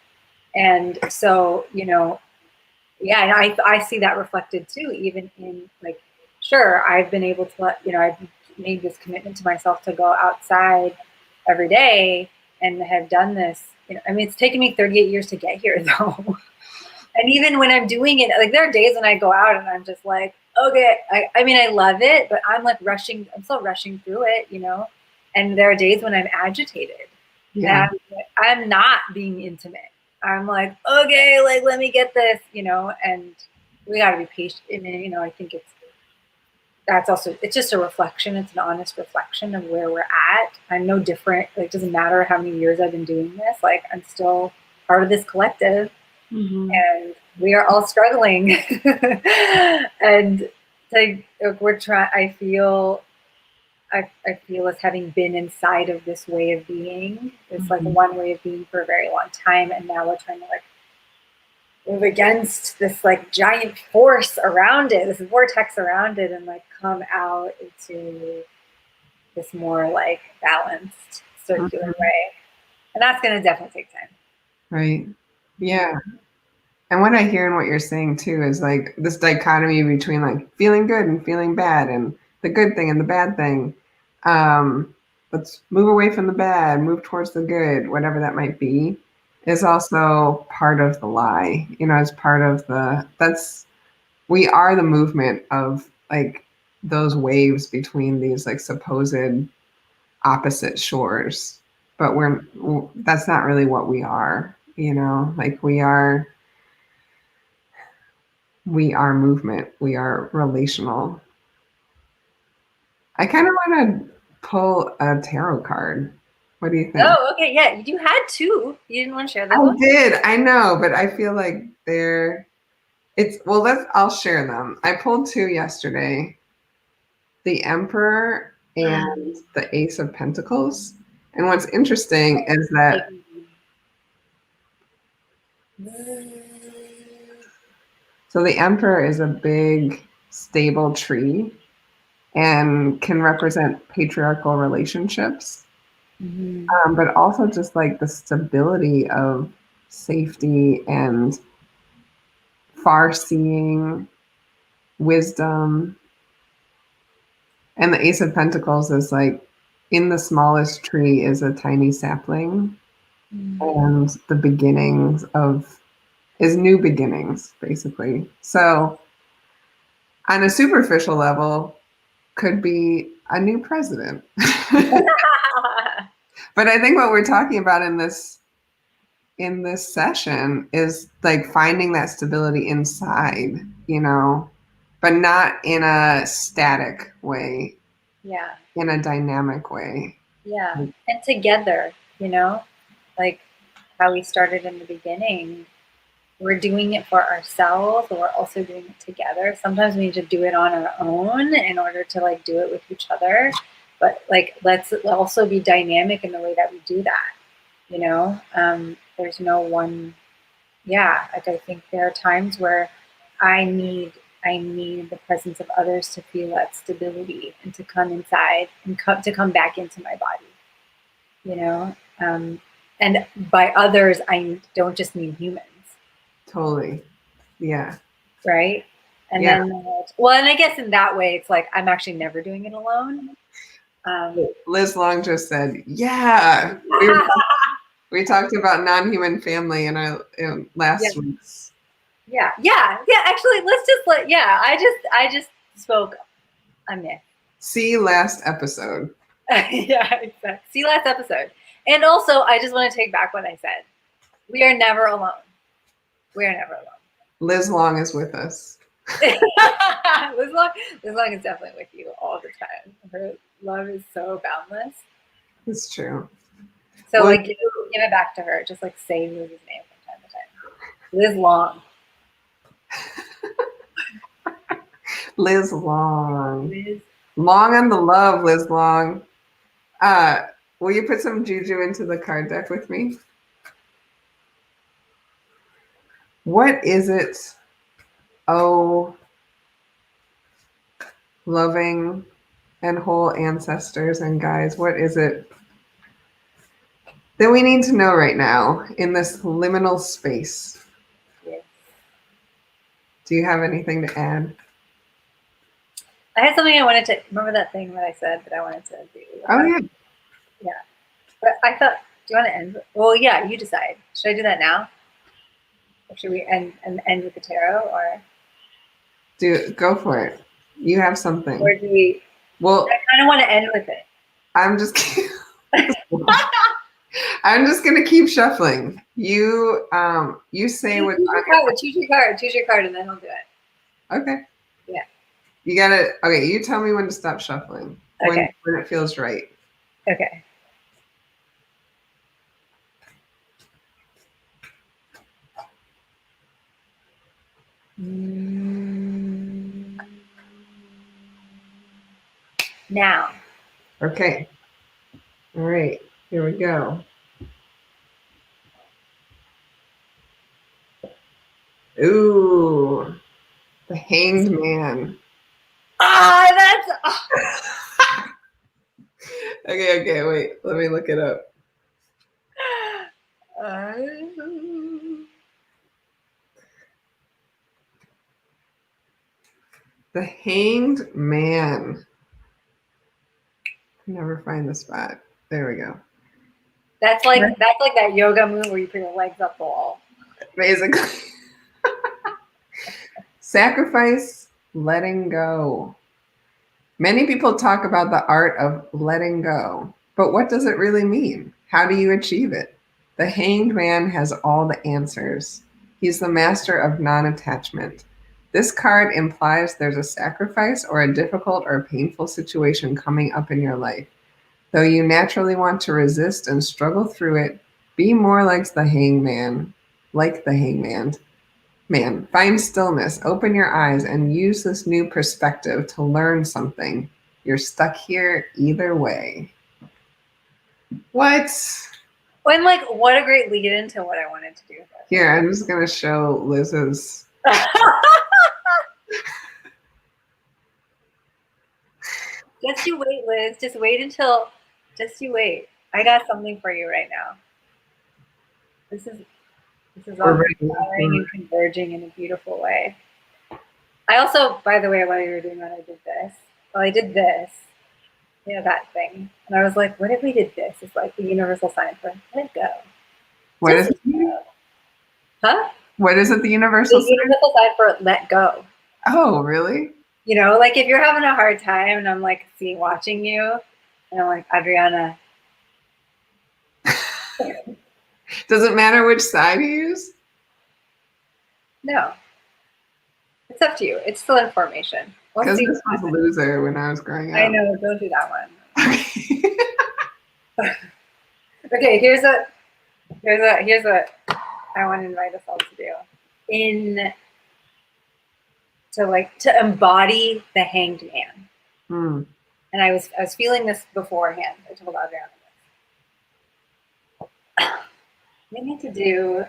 And so, you know, yeah, and I see that reflected too, even in like, sure, I've been able to I've made this commitment to myself to go outside every day and have done this. You know, I mean, it's taken me 38 years to get here though. And even when I'm doing it, like there are days when I go out and I'm just like, okay, I mean, I love it, but I'm like I'm still rushing through it, you know? And there are days when I'm agitated. Yeah. I'm not being intimate. I'm like, okay, like, let me get this, you know, and we got to be patient. And, you know, I think it's just a reflection. It's an honest reflection of where we're at. I'm no different. Like, it doesn't matter how many years I've been doing this. Like, I'm still part of this collective. And we are all struggling. And I feel as having been inside of this way of being, this like one way of being for a very long time, and now we're trying to like move against this like giant force around it, this vortex around it, and like come out into this more like balanced circular way. And that's going to definitely take time. Right. Yeah. And what I hear in what you're saying too is like this dichotomy between like feeling good and feeling bad and the good thing and the bad thing. Let's move away from the bad, move towards the good, whatever that might be, is also part of the lie. You know, as part of we are the movement of like those waves between these like supposed opposite shores. but that's not really what we are, like we are movement, we are relational. I kind of want to pull a tarot card. What do you think? Oh, okay, yeah. You had two. You didn't want to share those I ones? did, I know, but I feel like I'll share them. I pulled two yesterday, the Emperor and the Ace of Pentacles. And what's interesting is that so the Emperor is a big, stable tree and can represent patriarchal relationships, but also just like the stability of safety and far-seeing wisdom. And the Ace of Pentacles is like in the smallest tree is a tiny sapling, and the beginnings is new beginnings, basically. So on a superficial level, could be a new president. But I think what we're talking about in this session is like finding that stability inside, but not in a static way. Yeah. In a dynamic way. Yeah. And together, like how we started in the beginning, we're doing it for ourselves, but we're also doing it together. Sometimes we need to do it on our own in order to like do it with each other. But like, let's also be dynamic in the way that we do that. There's no one. Yeah, like I think there are times where I need the presence of others to feel that stability and to come inside and to come back into my body. And by others, I don't just mean humans. Totally. Yeah. Right. And yeah. then, and I guess in that way, it's like I'm actually never doing it alone. Liz Long just said, "Yeah." We talked about non-human family in our last week's. Yeah. Actually, I just spoke a myth. See last episode. Yeah, exactly. See last episode. And also, I just want to take back what I said. We are never alone. We are never alone. Liz Long is with us. Liz Long is definitely with you all the time. Her love is so boundless. It's true. So give it back to her. Just like say Liz's name from time to time. Liz Long. Liz Long. Long on the love, Liz Long. Will you put some Juju into the card deck with me? What is it, oh, loving and whole ancestors and guides, what is it that we need to know right now in this liminal space? Yes. Do you have anything to add? I had something I wanted to remember, that thing that I said that I wanted to do. Oh, yeah. Yeah. But I thought, do you want to end? Well, yeah, you decide. Should I do that now? Or should we end with the tarot? Or go for it. You have something. Or do we? Well, I kind of want to end with it. I'm just kidding. I'm just gonna keep shuffling. You say what. Choose your card, and then I'll do it. Okay. Yeah. You gotta. Okay. You tell me when to stop shuffling. Okay. When it feels right. Okay. Now. Okay. All right. Here we go. Ooh, the Hanged Man. That's. Okay. Wait. Let me look it up. The Hanged Man. I never find the spot. There we go. That's like that yoga move where you put your legs up the wall. Basically. Sacrifice, letting go. Many people talk about the art of letting go, but what does it really mean? How do you achieve it? The hanged man has all the answers. He's the master of non-attachment. This card implies there's a sacrifice or a difficult or painful situation coming up in your life. Though you naturally want to resist and struggle through it, be more like the hangman. Man, find stillness, open your eyes, and use this new perspective to learn something. You're stuck here either way. What? Well, and like, what a great lead into what I wanted to do. Here, I'm just going to show Liz's. Just you wait, Liz. Just you wait. I got something for you right now. This is all inspiring and converging in a beautiful way. I also, by the way, while you were doing that, I did this. Well, I did this. You know, that thing. And I was like, what if we did this? It's like the universal sign for let go. What is it? Huh? What is it, the universal sign? The universal sign for let go. Oh, really? You know, like if you're having a hard time and I'm like watching you, and I'm like, Adriana. Does it matter which side you use? No. It's up to you. It's still information. Because this was Loser when I was growing up. I know. Don't do that one. Okay, here's what I want to invite us all to do. To embody the hanged man. Mm. And I was feeling this beforehand. I told Adriana this. We need to do.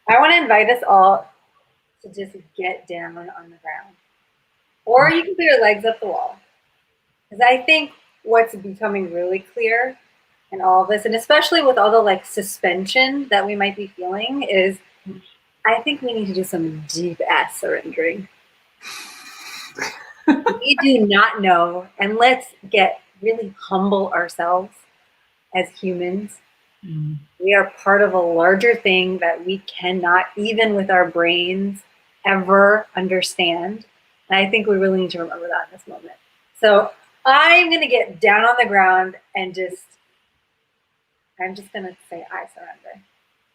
I want to invite us all to just get down on the ground, or you can put your legs up the wall. Because I think what's becoming really clear in all of this, and especially with all the like suspension that we might be feeling, is I think we need to do some deep ass surrendering. We do not know, and let's get really humble ourselves as humans. Mm. We are part of a larger thing that we cannot, even with our brains, ever understand. And I think we really need to remember that in this moment. So I'm going to get down on the ground and I'm just going to say, I surrender.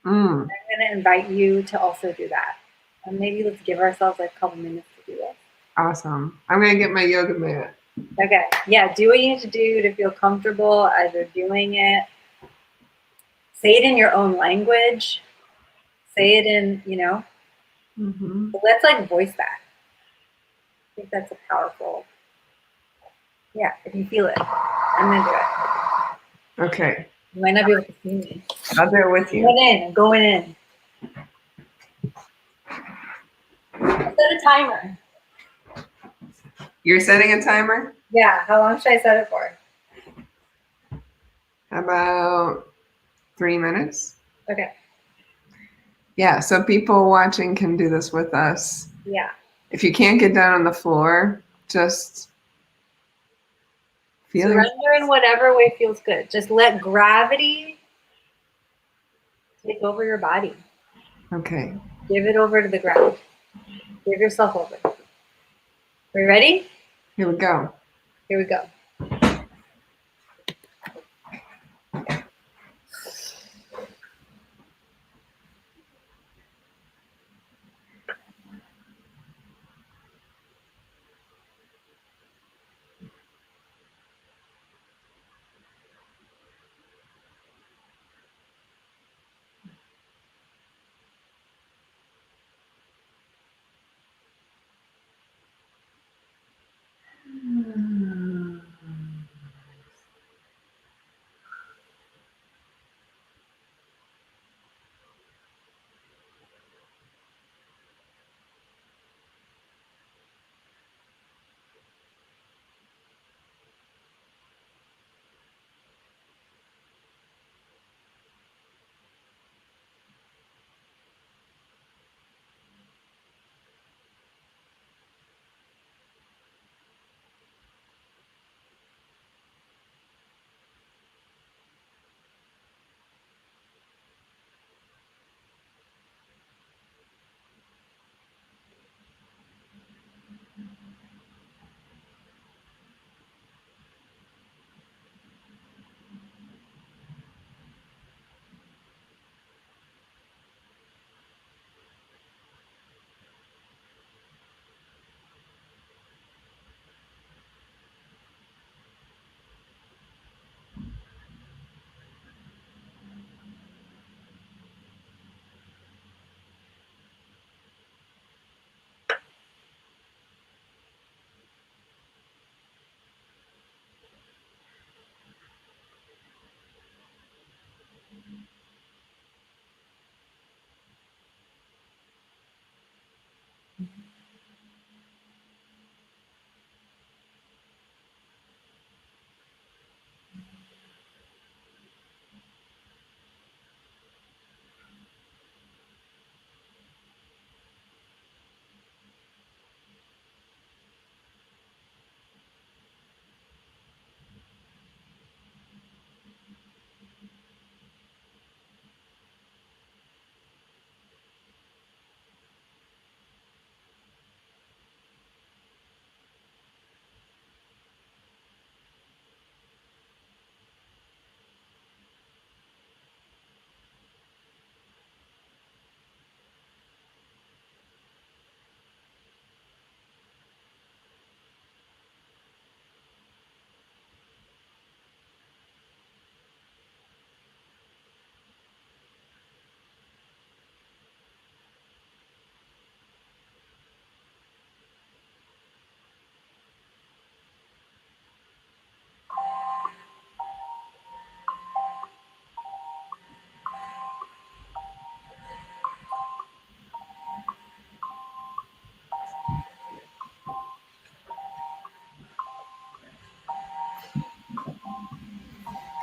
Mm. I'm going to invite you to also do that. And maybe let's give ourselves like a couple minutes to do this. Awesome. I'm going to get my yoga mat. Okay. Yeah. Do what you need to do to feel comfortable as you're doing it. Say it in your own language. Say it in, Mm-hmm. Let's like voice that. I think that's a powerful, if you feel it, I'm going to do it. Okay. You might not be able to see me. I'll do it with you. I'm going in. I'll set a timer. You're setting a timer? Yeah. How long should I set it for? About 3 minutes. Okay. Yeah, so people watching can do this with us. Yeah. If you can't get down on the floor, just surrender in whatever way feels good. Just let gravity take over your body. Okay. Give it over to the ground. Give yourself over. Are you ready? Here we go. Here we go.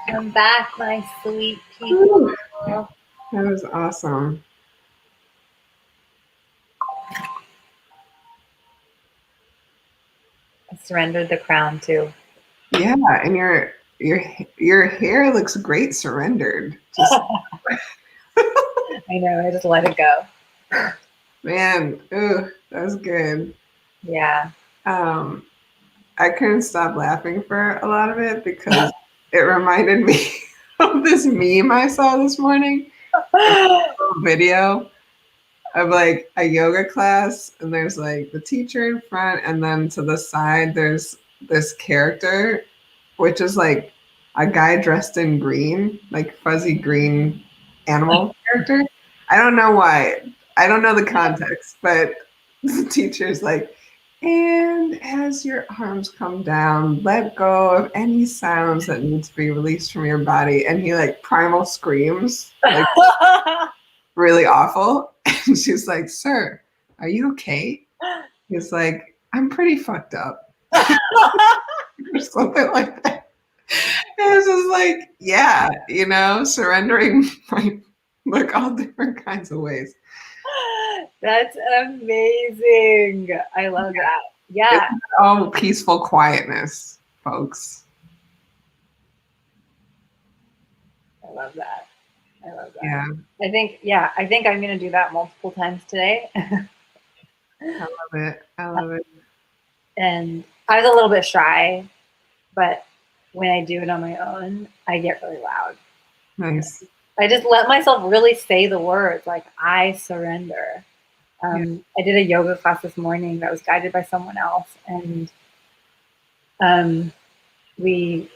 I'm back, my sweet people. Whew, that was awesome. I surrendered the crown too. Yeah, and your hair looks great surrendered. Just I know, I just let it go. man, ooh, that was good. Yeah. I couldn't stop laughing for a lot of it because it reminded me of this meme I saw this morning. A video of like a yoga class, and there's like the teacher in front, and then to the side there's this character, which is like a guy dressed in green, like fuzzy green animal character. I don't know why. I don't know the context, but the teacher's like, and as your arms come down, let go of any sounds that need to be released from your body. And he like primal screams, like really awful. And she's like, sir, are you okay? He's like, I'm pretty fucked up. Or something like that. And it's just like, yeah, surrendering might look all different kinds of ways. That's amazing. I love that. Yeah. It's all peaceful quietness, folks. I love that. I love that. Yeah. I think I'm going to do that multiple times today. I love it. I love it. And I was a little bit shy, but when I do it on my own, I get really loud. Nice. I just let myself really say the words, like, I surrender. I did a yoga class this morning that was guided by someone else, and we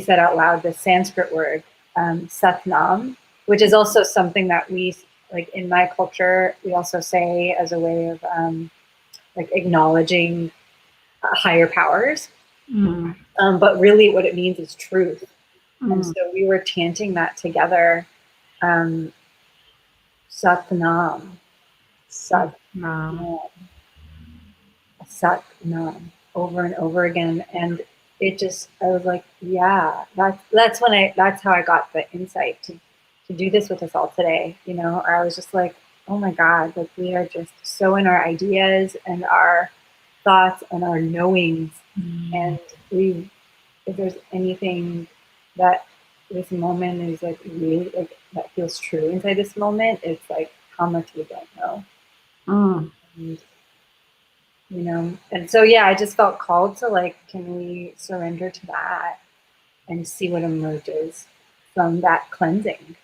said out loud the Sanskrit word Satnam, which is also something that we, like in my culture, we also say as a way of like acknowledging higher powers. But really what it means is truth. And so we were chanting that together. Satnam. Satnam. Satnam. Over and over again. And it just, I was like, yeah, that's how I got the insight to do this with us all today. Or I was just like, oh my God, like we are just so in our ideas and our thoughts and our knowings. And if there's anything that this moment is like really like that feels true inside this moment, it's like how much we don't know. And so yeah, I just felt called to like, can we surrender to that and see what emerges from that cleansing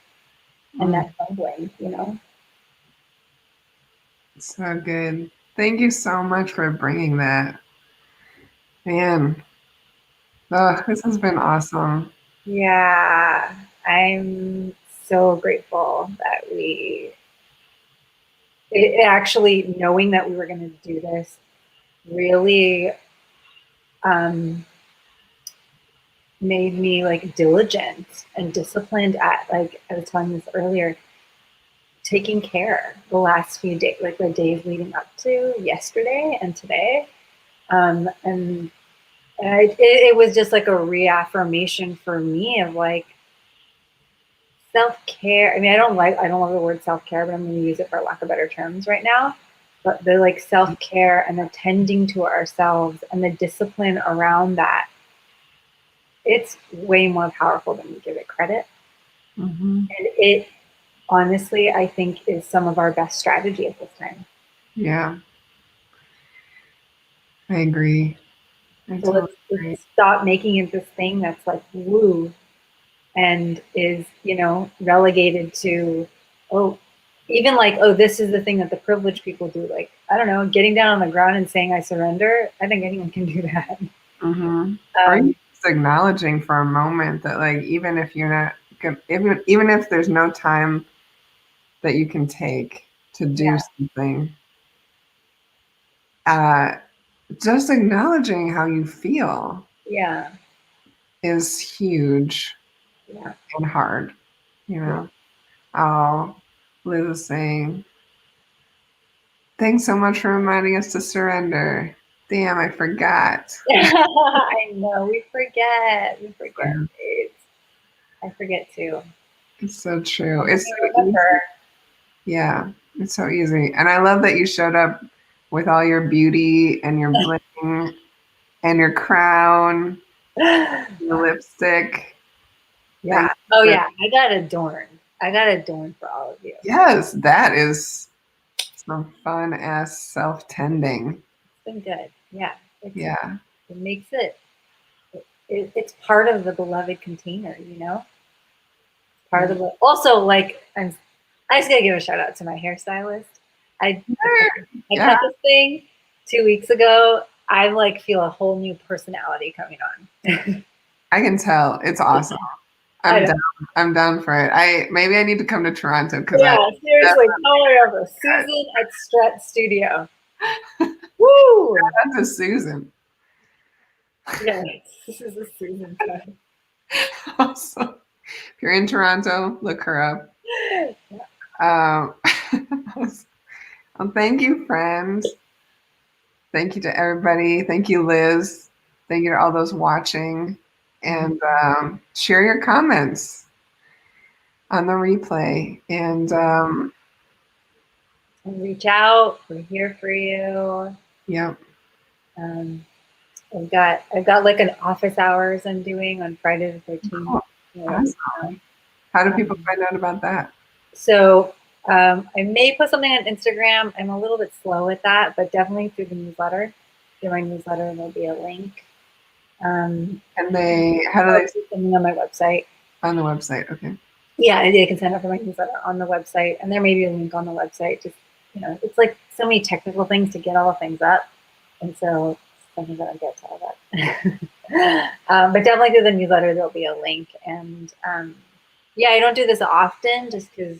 and that humbling, So good. Thank you so much for bringing that. Man, this has been awesome. Yeah, I'm so grateful that it actually knowing that we were going to do this really made me like diligent and disciplined at, like I was telling this earlier, taking care the last few days, like the days leading up to yesterday and today. And it was just like a reaffirmation for me of like self-care. I mean, I don't love the word self-care, but I'm going to use it for lack of better terms right now. But the like self-care and attending to ourselves and the discipline around that, it's way more powerful than we give it credit. And it honestly, I think, is some of our best strategy at this time. Yeah. I agree. So let's stop making it this thing that's like woo and is, relegated to, even like, this is the thing that the privileged people do. Like, I don't know, getting down on the ground and saying I surrender. I think anyone can do that. Or just acknowledging for a moment that like, even if you're not, even if there's no time that you can take to do something, just acknowledging how you feel is huge and hard, Oh, Liz is saying, thanks so much for reminding us to surrender. Damn, I forgot. I know, we forget. I forget too. It's so true. Let It's me so easy. remember. Yeah, it's so easy. And I love that you showed up with all your beauty and your bling and your crown, your lipstick. Yeah. Thank Oh you for, yeah. I got adorned. I got adorned for all of you. yes, that is some fun ass self-tending. It's been good. Yeah. Yeah. It makes it's part of the beloved container, you know? Part of the also like I just gotta give a shout out to my hairstylist. I Yeah, cut this thing 2 weeks ago. I like feel a whole new personality coming on. I can tell. It's awesome. I I'm know. down. I'm down for it. Maybe I need to come to Toronto because I Yeah, seriously, tell her over. Susan at Strut Studio. Woo! that's a Susan. Yeah, this is a Susan cut. Also, if you're in Toronto, look her up. Yeah. Um, well, thank you, friends. Thank you to everybody. Thank you, Liz. Thank you to all those watching. And share your comments on the replay. And And reach out. We're here for you. yeah. Um, I've got like an office hours I'm doing on Friday the 13th. Cool. Awesome. How do people find out about that? So I may put something on Instagram. I'm a little bit slow at that, but definitely through the newsletter. Through my newsletter, there'll be a link. And how do I'll they put something on my website. on the website? Okay. Yeah, they can sign up for my newsletter on the website, and there may be a link on the website. Just it's like so many technical things to get all the things up, and so sometimes I don't get to all that. But definitely through the newsletter, there'll be a link, and yeah, I don't do this often just because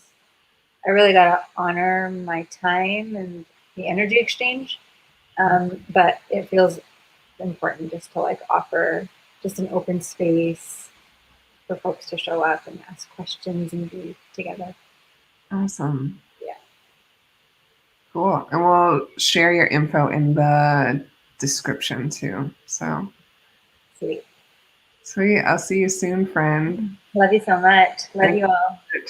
I really gotta honor my time and the energy exchange. But it feels important just to like offer just an open space for folks to show up and ask questions and be together. Awesome. Yeah. Cool. And we'll share your info in the description too. So Sweet. sweet. I'll see you soon, friend. Love you so much. Love Thank you all. you.